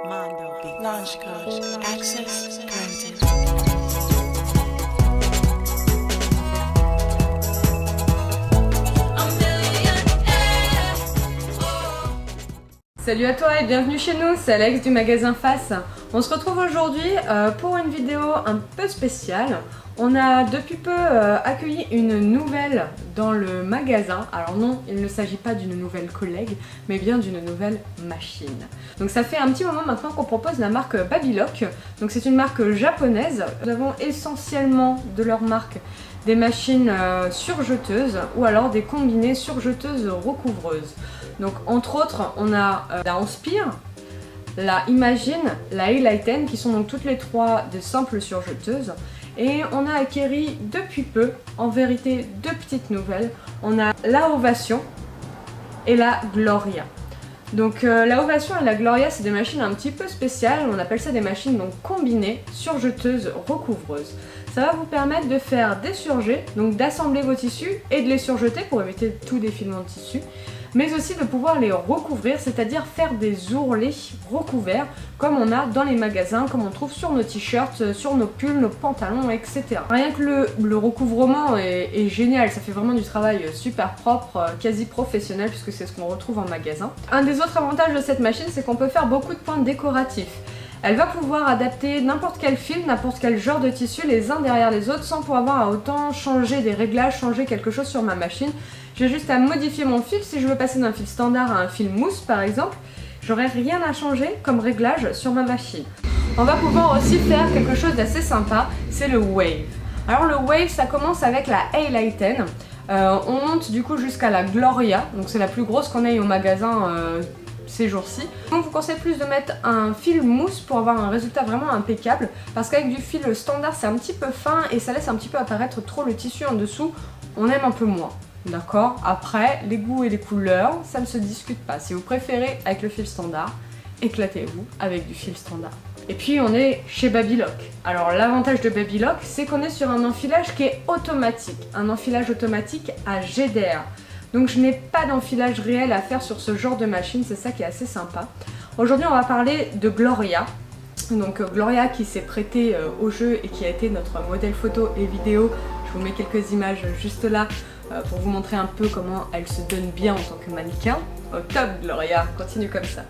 Mondo Beats. Launch code. Access granted. Salut à toi et bienvenue chez nous, c'est Alex du magasin Face. On se retrouve aujourd'hui pour une vidéo un peu spéciale. On a depuis peu accueilli une nouvelle dans le magasin. Alors non, il ne s'agit pas d'une nouvelle collègue, mais bien d'une nouvelle machine. Donc ça fait un petit moment maintenant qu'on propose la marque Babylock. Donc c'est une marque japonaise. Nous avons essentiellement de leur marque des machines surjeteuses ou alors des combinées surjeteuses recouvreuses. Donc entre autres, on a la Anspire, la Imagine, la Highlighten qui sont donc toutes les trois des simples surjeteuses. Et on a acquéri depuis peu, en vérité, deux petites nouvelles. On a la Ovation et la Gloria. Donc la Ovation et la Gloria, c'est des machines un petit peu spéciales. On appelle ça des machines donc combinées, surjeteuses, recouvreuses. Ça va vous permettre de faire des surjets, donc d'assembler vos tissus et de les surjeter pour éviter tout défilement de tissu, mais aussi de pouvoir les recouvrir, c'est-à-dire faire des ourlets recouverts comme on a dans les magasins, comme on trouve sur nos t-shirts, sur nos pulls, nos pantalons, etc. Rien que le recouvrement est génial, ça fait vraiment du travail super propre, quasi professionnel puisque c'est ce qu'on retrouve en magasin. Un des autres avantages de cette machine, c'est qu'on peut faire beaucoup de points décoratifs. Elle va pouvoir adapter n'importe quel fil, n'importe quel genre de tissu les uns derrière les autres sans pour avoir à autant changer des réglages, changer quelque chose sur ma machine. J'ai juste à modifier mon fil. Si je veux passer d'un fil standard à un fil mousse par exemple, j'aurai rien à changer comme réglage sur ma machine. On va pouvoir aussi faire quelque chose d'assez sympa, c'est le wave. Alors le wave, ça commence avec la Highlighten. On monte du coup jusqu'à la Gloria, donc c'est la plus grosse qu'on ait au magasin ces jours-ci. Donc je vous conseille plus de mettre un fil mousse pour avoir un résultat vraiment impeccable, parce qu'avec du fil standard c'est un petit peu fin et ça laisse un petit peu apparaître trop le tissu en dessous, on aime un peu moins. D'accord? Après, les goûts et les couleurs, ça ne se discute pas. Si vous préférez avec le fil standard, éclatez-vous avec du fil standard. Et puis on est chez Babylock. Alors l'avantage de Babylock, c'est qu'on est sur un enfilage qui est automatique. Un enfilage automatique à GDR. Donc je n'ai pas d'enfilage réel à faire sur ce genre de machine, c'est ça qui est assez sympa. Aujourd'hui on va parler de Gloria. Donc Gloria qui s'est prêtée au jeu et qui a été notre modèle photo et vidéo. Je vous mets quelques images juste là pour vous montrer un peu comment elle se donne bien en tant que mannequin. Au top Gloria, continue comme ça.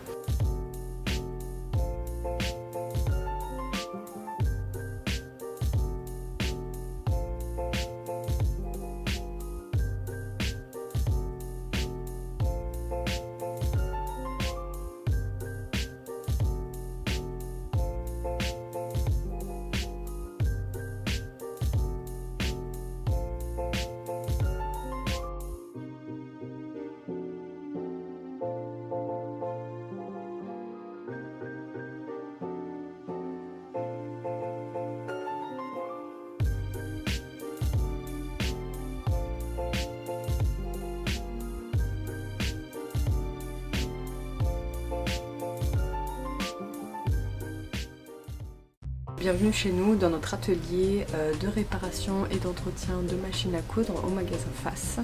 Bienvenue chez nous dans notre atelier de réparation et d'entretien de machines à coudre au magasin Face.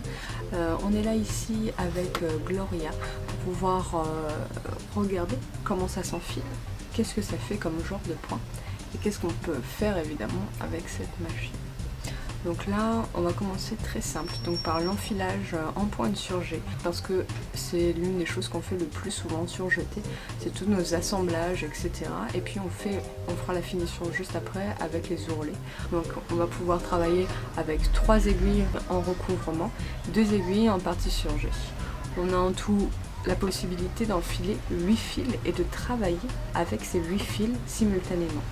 On est là ici avec Gloria pour pouvoir regarder comment ça s'enfile, qu'est-ce que ça fait comme genre de point et qu'est-ce qu'on peut faire évidemment avec cette machine. Donc là, on va commencer très simple, donc par l'enfilage en point de surjet, parce que c'est l'une des choses qu'on fait le plus souvent, surjeter, c'est tous nos assemblages, etc. Et puis on fera la finition juste après avec les ourlets. Donc on va pouvoir travailler avec 3 aiguilles en recouvrement, 2 aiguilles en partie surjet. On a en tout la possibilité d'enfiler 8 fils et de travailler avec ces 8 fils simultanément.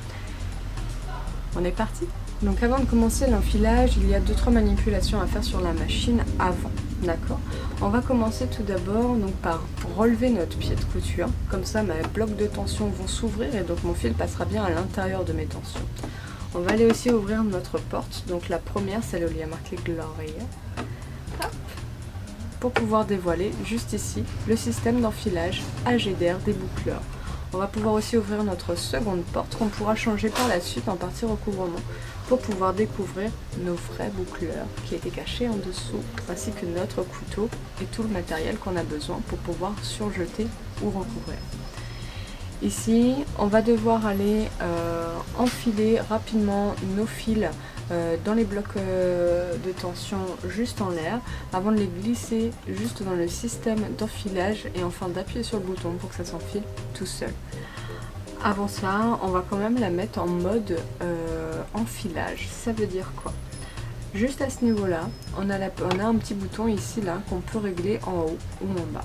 On est parti ? Donc avant de commencer l'enfilage, il y a 2-3 manipulations à faire sur la machine avant, d'accord? On va commencer tout d'abord par relever notre pied de couture, comme ça mes blocs de tension vont s'ouvrir et donc mon fil passera bien à l'intérieur de mes tensions. On va aller aussi ouvrir notre porte, donc la première, celle où il y a marqué Gloria, hop, pour pouvoir dévoiler juste ici le système d'enfilage AGDR des boucleurs. On va pouvoir aussi ouvrir notre seconde porte qu'on pourra changer par la suite en partie recouvrement pour pouvoir découvrir nos vrais boucleurs qui étaient cachés en dessous, ainsi que notre couteau et tout le matériel qu'on a besoin pour pouvoir surjeter ou recouvrir. Ici, on va devoir aller enfiler rapidement nos fils dans les blocs de tension juste en l'air avant de les glisser juste dans le système d'enfilage et enfin d'appuyer sur le bouton pour que ça s'enfile tout seul. Avant ça, on va quand même la mettre en mode enfilage. Ça veut dire quoi? Juste à ce niveau-là, on a un petit bouton ici là qu'on peut régler en haut ou en bas.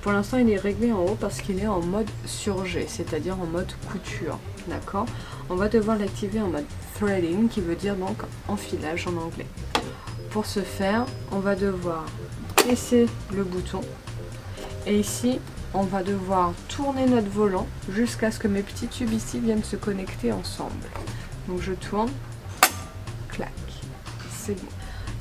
Pour l'instant, il est réglé en haut parce qu'il est en mode surjet, c'est-à-dire en mode couture. D'accord? On va devoir l'activer en mode threading, qui veut dire donc enfilage en anglais. Pour ce faire, on va devoir presser le bouton. Et ici, on va devoir tourner notre volant jusqu'à ce que mes petits tubes ici viennent se connecter ensemble. Donc je tourne, clac, c'est bon.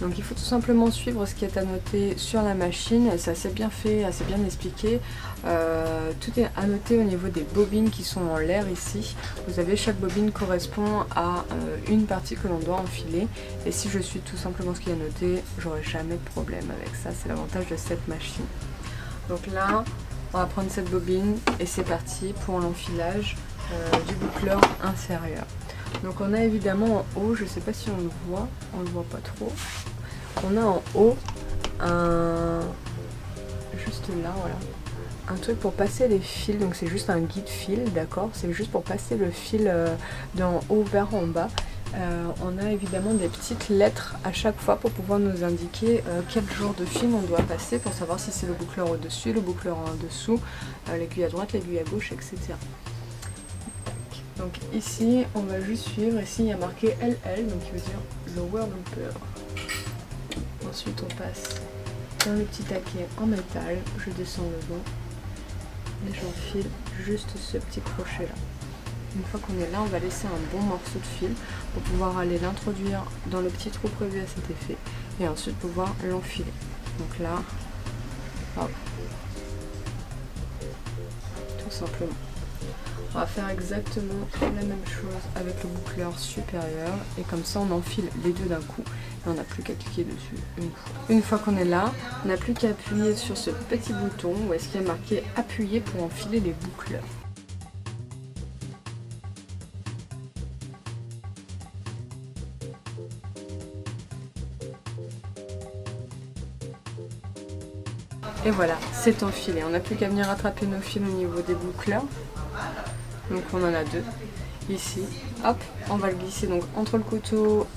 Donc il faut tout simplement suivre ce qui est annoté sur la machine, c'est assez bien fait, assez bien expliqué. Tout est annoté au niveau des bobines qui sont en l'air ici. Vous avez chaque bobine correspond à une partie que l'on doit enfiler. Et si je suis tout simplement ce qui est annoté, j'aurai jamais de problème avec ça, c'est l'avantage de cette machine. Donc là, on va prendre cette bobine et c'est parti pour l'enfilage du boucleur inférieur. Donc on a évidemment en haut, je sais pas si on le voit pas trop. On a en haut juste là, voilà, un truc pour passer les fils. Donc c'est juste un guide fil, d'accord. C'est juste pour passer le fil d'en haut vers en bas. On a évidemment des petites lettres à chaque fois pour pouvoir nous indiquer quel genre de fil on doit passer pour savoir si c'est le boucleur au-dessus, le boucleur en dessous, l'aiguille à droite, l'aiguille à gauche, etc. Donc ici, on va juste suivre. Ici, il y a marqué LL, donc qui veut dire Lower Looper. Ensuite, on passe dans le petit taquet en métal. Je descends le long et j'enfile juste ce petit crochet là. Une fois qu'on est là, on va laisser un bon morceau de fil pour pouvoir aller l'introduire dans le petit trou prévu à cet effet et ensuite pouvoir l'enfiler. Donc là, hop, tout simplement. On va faire exactement la même chose avec le boucleur supérieur et comme ça on enfile les deux d'un coup et on n'a plus qu'à cliquer dessus une fois. Une fois qu'on est là, on n'a plus qu'à appuyer sur ce petit bouton où est-ce qu'il y a marqué appuyer pour enfiler les boucleurs. Et voilà, c'est enfilé. On n'a plus qu'à venir rattraper nos fils au niveau des boucleurs. Donc on en a deux. Ici, hop, on va le glisser donc entre le couteau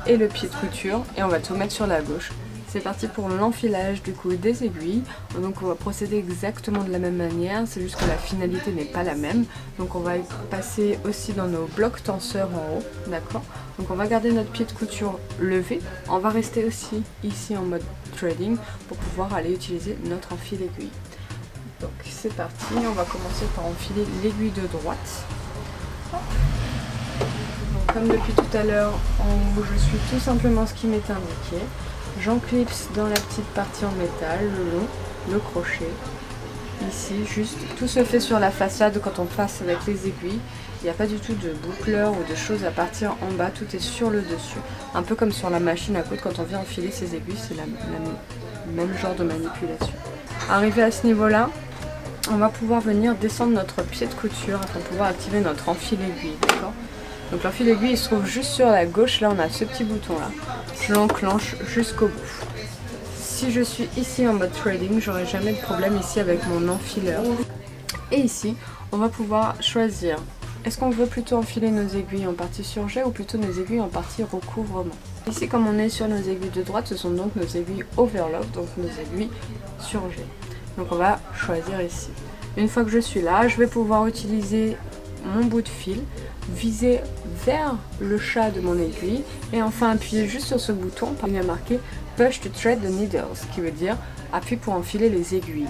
et le pied de couture et on va tout mettre sur la gauche. C'est parti pour l'enfilage du coup des aiguilles. Donc on va procéder exactement de la même manière, c'est juste que la finalité n'est pas la même. Donc on va passer aussi dans nos blocs tenseurs en haut, d'accord. Donc on va garder notre pied de couture levé. On va rester aussi ici en mode threading pour pouvoir aller utiliser notre enfil aiguille. Donc c'est parti, on va commencer par enfiler l'aiguille de droite. Donc, comme depuis tout à l'heure, en haut je suis tout simplement ce qui m'est indiqué. J'enclipse dans la petite partie en métal, le long, le crochet. Ici, juste, tout se fait sur la façade quand on passe avec les aiguilles. Il n'y a pas du tout de boucleur ou de choses à partir en bas, tout est sur le dessus. Un peu comme sur la machine à coudre, quand on vient enfiler ses aiguilles, c'est le même genre de manipulation. Arrivé à ce niveau-là, on va pouvoir venir descendre notre pied de couture afin de pouvoir activer notre enfil aiguille, d'accord. Donc l'enfil aiguille il se trouve juste sur la gauche, là on a ce petit bouton là. Je l'enclenche jusqu'au bout. Si je suis ici en mode threading, j'aurai jamais de problème ici avec mon enfileur. Et ici, on va pouvoir choisir. Est-ce qu'on veut plutôt enfiler nos aiguilles en partie surjet ou plutôt nos aiguilles en partie recouvrement? Ici, comme on est sur nos aiguilles de droite, ce sont donc nos aiguilles overlock, donc nos aiguilles surjet. Donc on va choisir ici. Une fois que je suis là, je vais pouvoir utiliser mon bout de fil, viser vers le chat de mon aiguille et enfin appuyer juste sur ce bouton. Il y a marqué Push to thread the needles, qui veut dire appuie pour enfiler les aiguilles.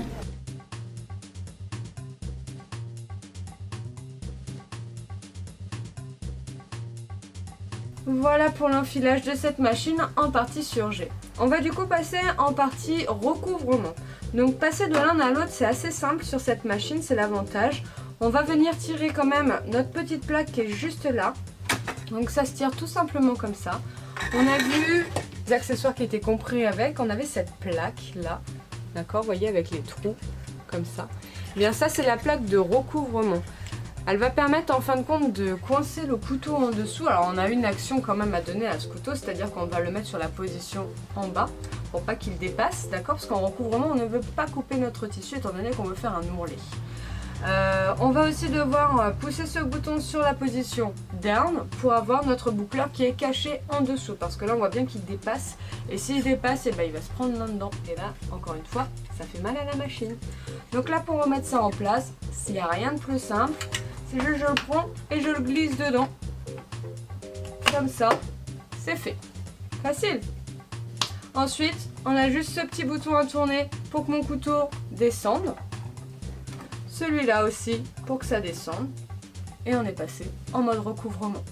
Voilà pour l'enfilage de cette machine en partie surjet. On va du coup passer en partie recouvrement. Donc passer de l'un à l'autre c'est assez simple sur cette machine, c'est l'avantage. On va venir tirer quand même notre petite plaque qui est juste là. Donc ça se tire tout simplement comme ça. On a vu les accessoires qui étaient compris avec, on avait cette plaque là, d'accord, vous voyez avec les trous comme ça. Eh bien ça c'est la plaque de recouvrement. Elle va permettre en fin de compte de coincer le couteau en dessous. Alors on a une action quand même à donner à ce couteau, c'est-à-dire qu'on va le mettre sur la position en bas pour pas qu'il dépasse, d'accord? Parce qu'en recouvrement on ne veut pas couper notre tissu étant donné qu'on veut faire un ourlet. On va aussi devoir pousser ce bouton sur la position down pour avoir notre boucleur qui est caché en dessous, parce que là on voit bien qu'il dépasse, et s'il dépasse, et ben, il va se prendre là-dedans, et là encore une fois ça fait mal à la machine. Donc là pour remettre ça en place, s'il n'y a rien de plus simple, c'est juste je le prends et je le glisse dedans, comme ça, c'est fait, facile. Ensuite on a juste ce petit bouton à tourner pour que mon couteau descende. Celui-là aussi pour que ça descende, et on est passé en mode recouvrement.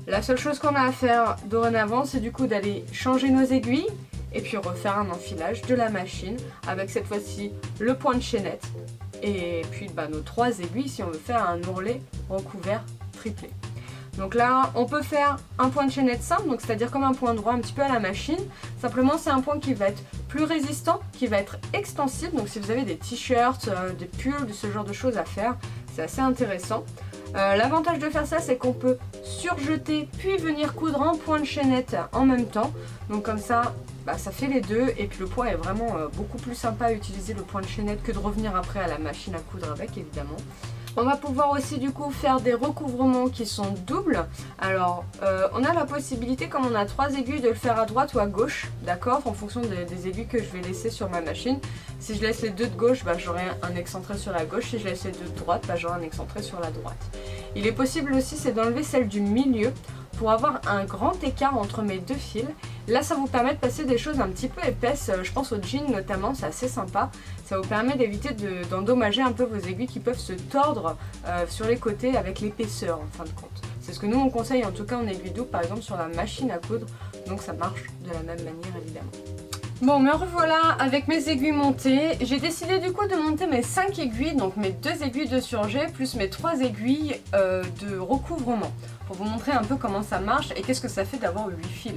La seule chose qu'on a à faire dorénavant, c'est du coup d'aller changer nos aiguilles et puis refaire un enfilage de la machine avec cette fois-ci le point de chaînette et puis nos 3 aiguilles si on veut faire un ourlet recouvert triplé. Donc là on peut faire un point de chaînette simple, donc c'est-à-dire comme un point droit un petit peu à la machine, simplement c'est un point qui va être plus résistant, qui va être extensible, donc si vous avez des t-shirts, des pulls, ce genre de choses à faire, c'est assez intéressant. L'avantage de faire ça, c'est qu'on peut surjeter puis venir coudre en point de chaînette en même temps, donc comme ça ça fait les deux, et puis le point est vraiment beaucoup plus sympa à utiliser le point de chaînette que de revenir après à la machine à coudre avec évidemment. On va pouvoir aussi du coup faire des recouvrements qui sont doubles. Alors on a la possibilité, comme on a 3 aiguilles, de le faire à droite ou à gauche, d'accord, en fonction des aiguilles que je vais laisser sur ma machine. Si je laisse les 2 de gauche, j'aurai un excentré sur la gauche. Si je laisse les 2 de droite, j'aurai un excentré sur la droite. Il est possible aussi, c'est d'enlever celle du milieu pour avoir un grand écart entre mes 2 fils. Là ça vous permet de passer des choses un petit peu épaisses, je pense au jean notamment, c'est assez sympa. Ça vous permet d'éviter d'endommager un peu vos aiguilles qui peuvent se tordre sur les côtés avec l'épaisseur en fin de compte. C'est ce que nous on conseille en tout cas en aiguille double par exemple sur la machine à coudre, donc ça marche de la même manière évidemment. Bon, me revoilà avec mes aiguilles montées. J'ai décidé du coup de monter mes 5 aiguilles, donc mes 2 aiguilles de surjet plus mes 3 aiguilles de recouvrement, pour vous montrer un peu comment ça marche et qu'est-ce que ça fait d'avoir 8 fils.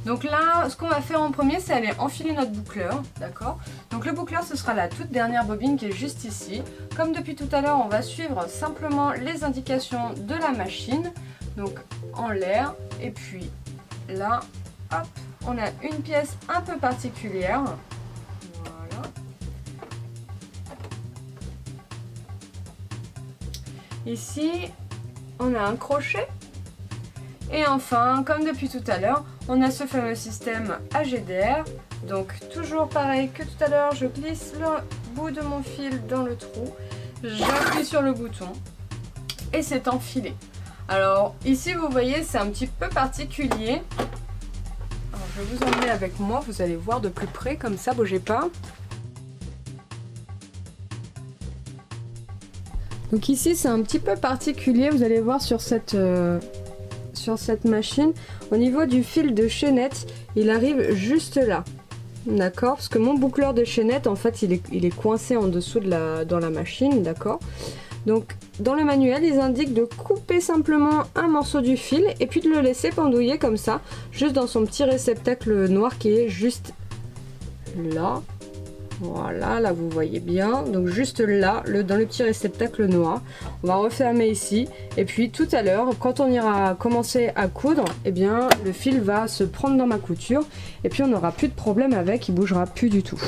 Donc là, ce qu'on va faire en premier, c'est aller enfiler notre boucleur, d'accord? Donc le boucleur, ce sera la toute dernière bobine qui est juste ici. Comme depuis tout à l'heure, on va suivre simplement les indications de la machine, donc en l'air, et puis là, hop, on a une pièce un peu particulière, voilà. Ici, on a un crochet. Et enfin, comme depuis tout à l'heure, on a ce fameux système AGDR. Donc toujours pareil que tout à l'heure, je glisse le bout de mon fil dans le trou, j'appuie sur le bouton et c'est enfilé. Alors ici vous voyez c'est un petit peu particulier. Alors, je vais vous emmener avec moi, vous allez voir de plus près comme ça, bougez pas. Donc ici c'est un petit peu particulier, vous allez voir sur cette machine, au niveau du fil de chaînette, il arrive juste là, d'accord, parce que mon boucleur de chaînette en fait il est coincé en dessous dans la machine, d'accord. Donc dans le manuel ils indiquent de couper simplement un morceau du fil et puis de le laisser pendouiller comme ça, juste dans son petit réceptacle noir qui est juste là. Voilà, là vous voyez bien, donc juste là, dans le petit réceptacle noir. On va refermer ici, et puis tout à l'heure, quand on ira commencer à coudre, eh bien le fil va se prendre dans ma couture, et puis on n'aura plus de problème avec, il bougera plus du tout.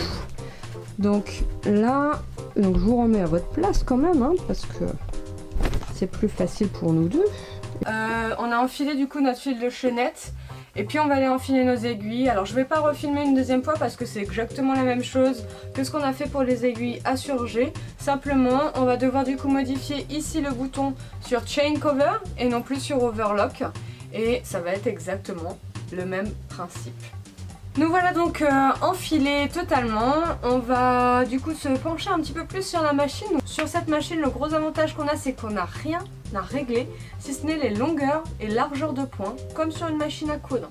Donc là, je vous remets à votre place quand même, hein, parce que c'est plus facile pour nous deux. On a enfilé du coup notre fil de chaînette. Et puis on va aller enfiler nos aiguilles. Alors je ne vais pas refilmer une deuxième fois parce que c'est exactement la même chose que ce qu'on a fait pour les aiguilles à surjet. Simplement on va devoir du coup modifier ici le bouton sur Chain Cover et non plus sur Overlock. Et ça va être exactement le même principe. Nous voilà donc enfilés totalement. On va du coup se pencher un petit peu plus sur la machine. Donc, sur cette machine, le gros avantage qu'on a, c'est qu'on n'a rien à régler, si ce n'est les longueurs et largeurs de points, comme sur une machine à coudre.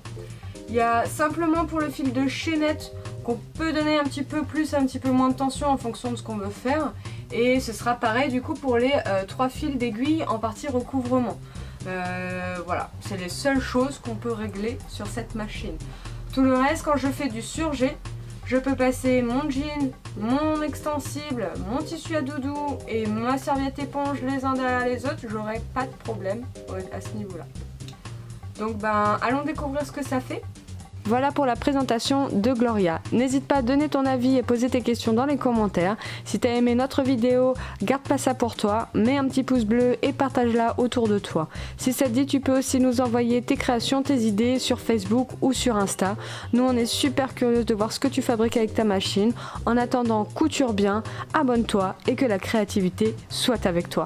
Il y a simplement pour le fil de chaînette qu'on peut donner un petit peu plus, un petit peu moins de tension en fonction de ce qu'on veut faire. Et ce sera pareil du coup pour les 3 fils d'aiguille en partie recouvrement. Voilà, c'est les seules choses qu'on peut régler sur cette machine. Tout le reste, quand je fais du surjet, Je peux passer mon jean, mon extensible, mon tissu à doudou et ma serviette éponge les uns derrière les autres, j'aurai pas de problème à ce niveau-là. Donc allons découvrir ce que ça fait. Voilà pour la présentation de Gloria. N'hésite pas à donner ton avis et poser tes questions dans les commentaires. Si tu as aimé notre vidéo, garde pas ça pour toi, mets un petit pouce bleu et partage-la autour de toi. Si ça te dit, tu peux aussi nous envoyer tes créations, tes idées sur Facebook ou sur Insta. Nous, on est super curieux de voir ce que tu fabriques avec ta machine. En attendant, couture bien, abonne-toi et que la créativité soit avec toi.